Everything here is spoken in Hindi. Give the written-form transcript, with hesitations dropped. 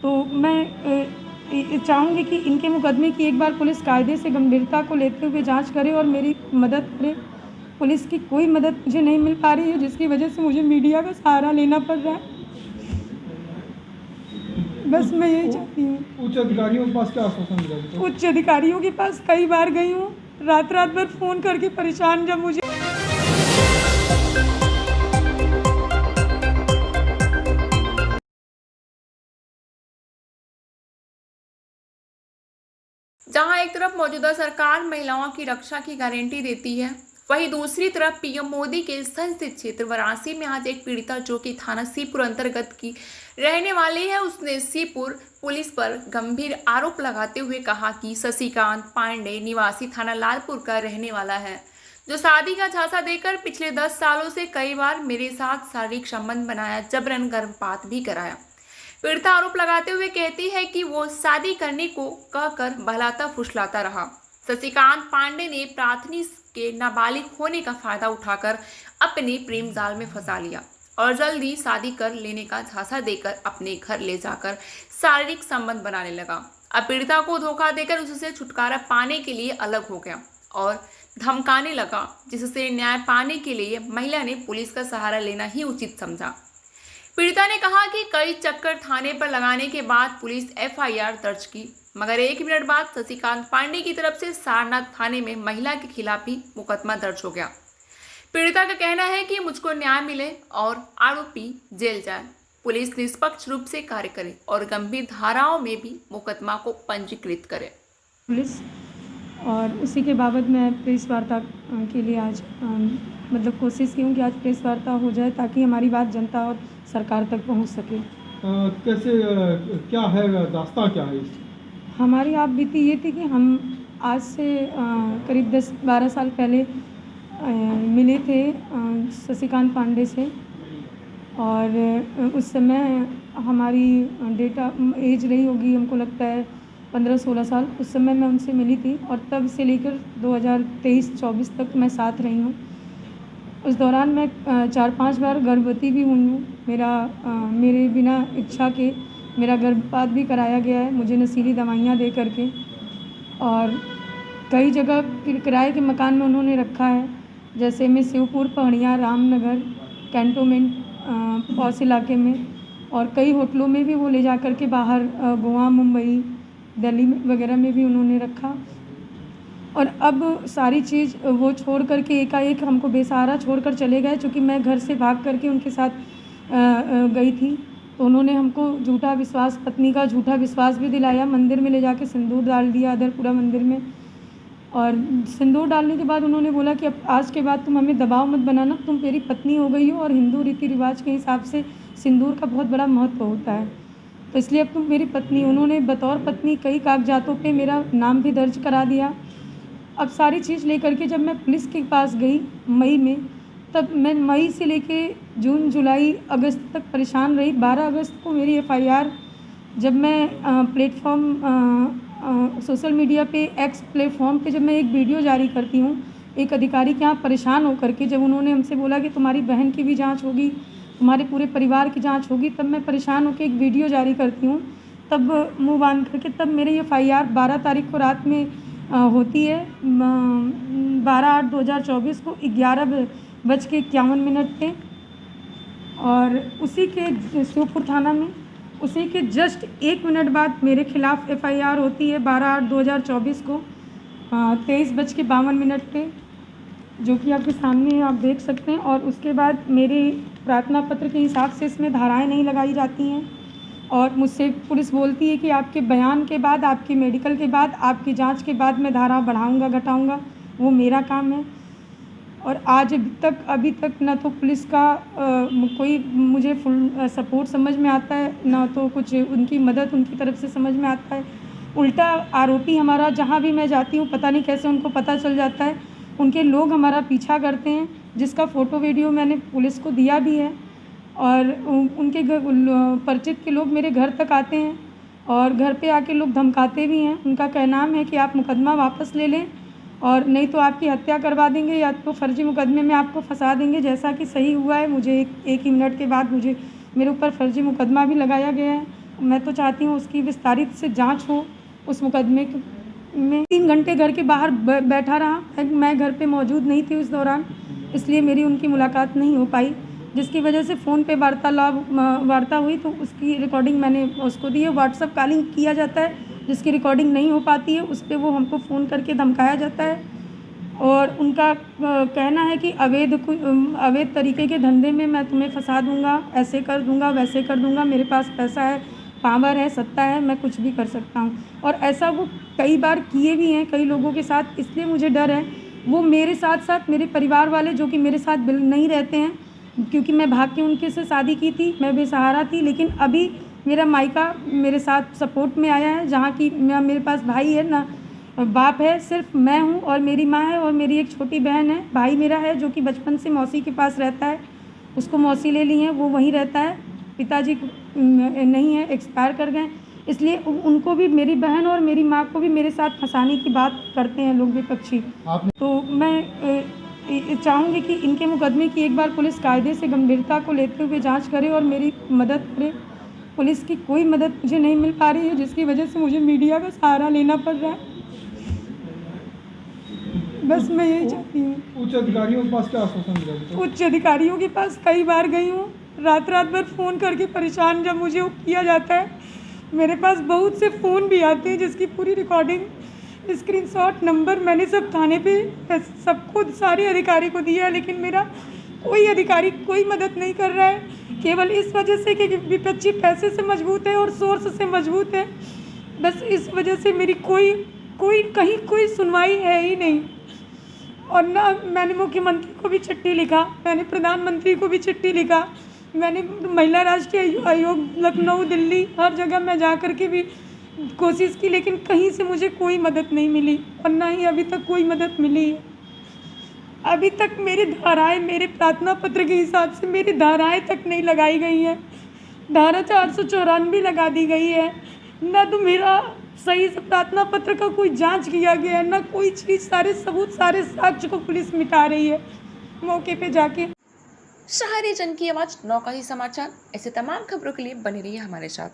तो मैं चाहूँगी कि इनके मुकदमे की एक बार पुलिस कायदे से गंभीरता को लेते हुए जांच करे और मेरी मदद करे। पुलिस की कोई मदद मुझे नहीं मिल पा रही है, जिसकी वजह से मुझे मीडिया का सहारा लेना पड़ रहा है। बस मैं यही चाहती हूँ। उच्च अधिकारियों के पास क्या आश्वासन मिला? उच्च अधिकारियों के पास कई बार गई हूँ, रात भर फ़ोन करके परेशान। जब मुझे जहां एक तरफ मौजूदा सरकार महिलाओं की रक्षा की गारंटी देती है, वहीं दूसरी तरफ पीएम मोदी के संसदीय क्षेत्र वाराणसी में आज एक पीड़िता जो कि थाना सीपुर अंतर्गत की रहने वाली है, उसने सीपुर पुलिस पर गंभीर आरोप लगाते हुए कहा कि शशिकांत पांडे निवासी थाना लालपुर का रहने वाला है, जो शादी का झांसा देकर पिछले 10 सालों से कई बार मेरे साथ शारीरिक संबंध बनाया, जबरन गर्भपात भी कराया। पीड़िता आरोप लगाते हुए कहती है कि वो शादी करने को कहकर बहलाता फुसलाता रहा। शशिकांत पांडे ने प्रार्थनी के नाबालिग होने का फायदा उठाकर अपने प्रेम जाल में फंसा लिया और जल्दी शादी कर लेने का झांसा देकर अपने घर ले जाकर शारीरिक संबंध बनाने लगा। अब पीड़िता को धोखा देकर उससे छुटकारा पाने के लिए अलग हो गया और धमकाने लगा, जिससे न्याय पाने के लिए महिला ने पुलिस का सहारा लेना ही उचित समझा। पीड़िता ने कहा कि कई चक्कर थाने पर लगाने के बाद पुलिस एफआईआर दर्ज की, मगर 1 मिनट बाद शशिकांत पांडे की तरफ से सारनाथ थाने में महिला के खिलाफ ही मुकदमा दर्ज हो गया। पीड़िता का कहना है कि मुझको न्याय मिले और आरोपी जेल जाए, पुलिस निष्पक्ष रूप से कार्य करे और गंभीर धाराओं में भी मुकदमा को पंजीकृत करे। पुलिस और उसी के बाबत मैं प्रेस वार्ता के लिए आज मतलब कोशिश की हूँ कि आज प्रेस वार्ता हो जाए ताकि हमारी बात जनता और सरकार तक पहुँच सके। कैसे क्या है रास्ता, क्या है? हमारी आप बीती ये थी कि हम आज से करीब 10-12 साल पहले मिले थे शशिकांत पांडे से, और उस समय हमारी डेटा एज रही होगी, हमको लगता है 15-16 साल। उस समय मैं उनसे मिली थी और तब से लेकर 2023-24 तक मैं साथ रही हूँ। उस दौरान मैं 4-5 बार गर्भवती भी हुई हूँ। मेरे बिना इच्छा के मेरा गर्भपात भी कराया गया है, मुझे नशीली दवाइयाँ दे करके, और कई जगह किराए के मकान में उन्होंने रखा है, जैसे में शिवपुर, पहड़िया, रामनगर, कैंटोनमेंट पौस इलाके में, और कई होटलों में भी वो ले जा कर के बाहर गोवा, मुंबई, दिल्ली वगैरह में भी उन्होंने रखा। और अब सारी चीज़ वो छोड़ कर के एकाएक हमको बेसहारा छोड़ कर चले गए, चूँकि मैं घर से भाग कर के उनके साथ गई थी। तो उन्होंने हमको झूठा विश्वास, पत्नी का झूठा विश्वास भी दिलाया, मंदिर में ले जाके सिंदूर डाल दिया अदरपुरा मंदिर में, और सिंदूर डालने के बाद उन्होंने बोला कि अब आज के बाद तुम हमें दबाव मत बनाना, तुम मेरी पत्नी हो गई हो और हिंदू रीति रिवाज के हिसाब से सिंदूर का बहुत बड़ा महत्व होता है, तो इसलिए अब तुम मेरी पत्नी। उन्होंने बतौर पत्नी कई कागजातों पे मेरा नाम भी दर्ज करा दिया। अब सारी चीज़ लेकर के जब मैं पुलिस के पास गई मई में, तब मैं मई से लेके जून, जुलाई, अगस्त तक परेशान रही। 12 अगस्त को मेरी एफआईआर, जब मैं प्लेटफॉर्म सोशल मीडिया पे एक्स प्लेटफॉर्म पे जब मैं एक वीडियो जारी करती हूँ एक अधिकारी के यहाँ परेशान होकर के, जब उन्होंने हमसे बोला कि तुम्हारी बहन की भी जांच होगी, तुम्हारे पूरे परिवार की जांच होगी, तब मैं परेशान होकर एक वीडियो जारी करती हूँ। तब मुँह बांध करके तब मेरी एफआईआर 12 तारीख को रात में होती है, 12/8/2024 को 11:51 पे, और उसी के शिवपुर थाना में उसी के जस्ट 1 मिनट बाद मेरे खिलाफ़ एफआईआर होती है 12/8/2024 को 23:52 पे, जो कि आपके सामने आप देख सकते हैं। और उसके बाद मेरे प्रार्थना पत्र के हिसाब से इसमें धाराएं नहीं लगाई जाती हैं, और मुझसे पुलिस बोलती है कि आपके बयान के बाद, आपके मेडिकल के बाद, आपकी जांच के बाद मैं धारा बढ़ाऊंगा घटाऊंगा, वो मेरा काम है। और आज अभी तक ना तो पुलिस का कोई मुझे फुल सपोर्ट समझ में आता है, ना तो कुछ उनकी मदद उनकी तरफ से समझ में आता है। उल्टा आरोपी हमारा, जहाँ भी मैं जाती हूँ पता नहीं कैसे उनको पता चल जाता है, उनके लोग हमारा पीछा करते हैं, जिसका फ़ोटो वीडियो मैंने पुलिस को दिया भी है। और उनके परिचित के लोग मेरे घर तक आते हैं और घर पे आके लोग धमकाते भी हैं। उनका कहना है कि आप मुकदमा वापस ले लें और नहीं तो आपकी हत्या करवा देंगे या तो फर्जी मुकदमे में आपको फंसा देंगे, जैसा कि सही हुआ है। मुझे एक ही मिनट के बाद मेरे ऊपर फर्जी मुकदमा भी लगाया गया है मैं तो चाहती हूँ उसकी विस्तारित से जांच हो उस मुकदमे में। 3 घंटे घर के बाहर बैठा रहा, मैं घर पे मौजूद नहीं थी उस दौरान, इसलिए मेरी उनकी मुलाकात नहीं हो पाई, जिसकी वजह से फ़ोन पे वार्ता हुई तो उसकी रिकॉर्डिंग मैंने उसको दी है। व्हाट्सएप कॉलिंग किया जाता है, जिसकी रिकॉर्डिंग नहीं हो पाती है उस पर वो हमको फ़ोन करके धमकाया जाता है और उनका कहना है कि अवैध तरीके के धंधे में मैं तुम्हें फंसा दूंगा, ऐसे कर दूंगा, वैसे कर दूंगा, मेरे पास पैसा है, पावर है, सत्ता है, मैं कुछ भी कर सकता हूँ। और ऐसा वो कई बार किए भी हैं कई लोगों के साथ, इसलिए मुझे डर है। वो मेरे साथ साथ मेरे परिवार वाले जो कि मेरे साथ नहीं रहते हैं, क्योंकि मैं भाग के उनके से शादी की थी, मैं बेसहारा थी, लेकिन अभी मेरा मायका मेरे साथ सपोर्ट में आया है, जहाँ की मेरे पास भाई है ना बाप है, सिर्फ मैं हूँ और मेरी माँ है और मेरी एक छोटी बहन है। भाई मेरा है जो कि बचपन से मौसी के पास रहता है, उसको मौसी ले ली है, वो वहीं रहता है। पिताजी नहीं है, एक्सपायर कर गए, इसलिए उनको भी, मेरी बहन और मेरी माँ को भी मेरे साथ फंसाने की बात करते हैं लोग विपक्षी। तो मैं चाहूँगी कि इनके मुकदमे की एक बार पुलिस कायदे से गंभीरता को लेते हुए जांच करे और मेरी मदद करे। पुलिस की कोई मदद मुझे नहीं मिल पा रही है, जिसकी वजह से मुझे मीडिया का सहारा लेना पड़ रहा है। बस मैं यही चाहती हूँ। उच्च अधिकारियों के पास क्या आश्वासन मिला? उच्च अधिकारियों के पास कई बार गई हूँ, रात भर फ़ोन करके परेशान जब मुझे किया जाता है। मेरे पास बहुत से फ़ोन भी आते हैं जिसकी पूरी रिकॉर्डिंग, स्क्रीनशॉट, नंबर मैंने सब थाने पे सबको, सारे अधिकारी को दिया, लेकिन मेरा कोई अधिकारी कोई मदद नहीं कर रहा है, केवल इस वजह से कि विपक्षी पैसे से मजबूत है और सोर्स से मजबूत है। बस इस वजह से मेरी कहीं कोई सुनवाई है ही नहीं। और ना मैंने मुख्यमंत्री को भी चिट्ठी लिखा, मैंने प्रधानमंत्री को भी चिट्ठी लिखा, मैंने महिला राष्ट्रीय आयोग लखनऊ, दिल्ली, हर जगह मैं जा कर के भी कोशिश की, लेकिन कहीं से मुझे कोई मदद नहीं मिली और ना ही अभी तक कोई मदद मिली है। अभी तक मेरी धाराएं, मेरे प्रार्थना पत्र के हिसाब से मेरी धाराएं तक नहीं लगाई गई हैं। धारा 494 लगा दी गई है, ना तो मेरा सही से प्रार्थना पत्र का कोई जांच किया गया है, ना कोई चीज़। सारे सबूत, सारे साक्ष्य को पुलिस मिटा रही है मौके पे जाके। शहरी जन की आवाज़ नौका ही समाचार। ऐसे तमाम खबरों के लिए बने रहिए हमारे साथ।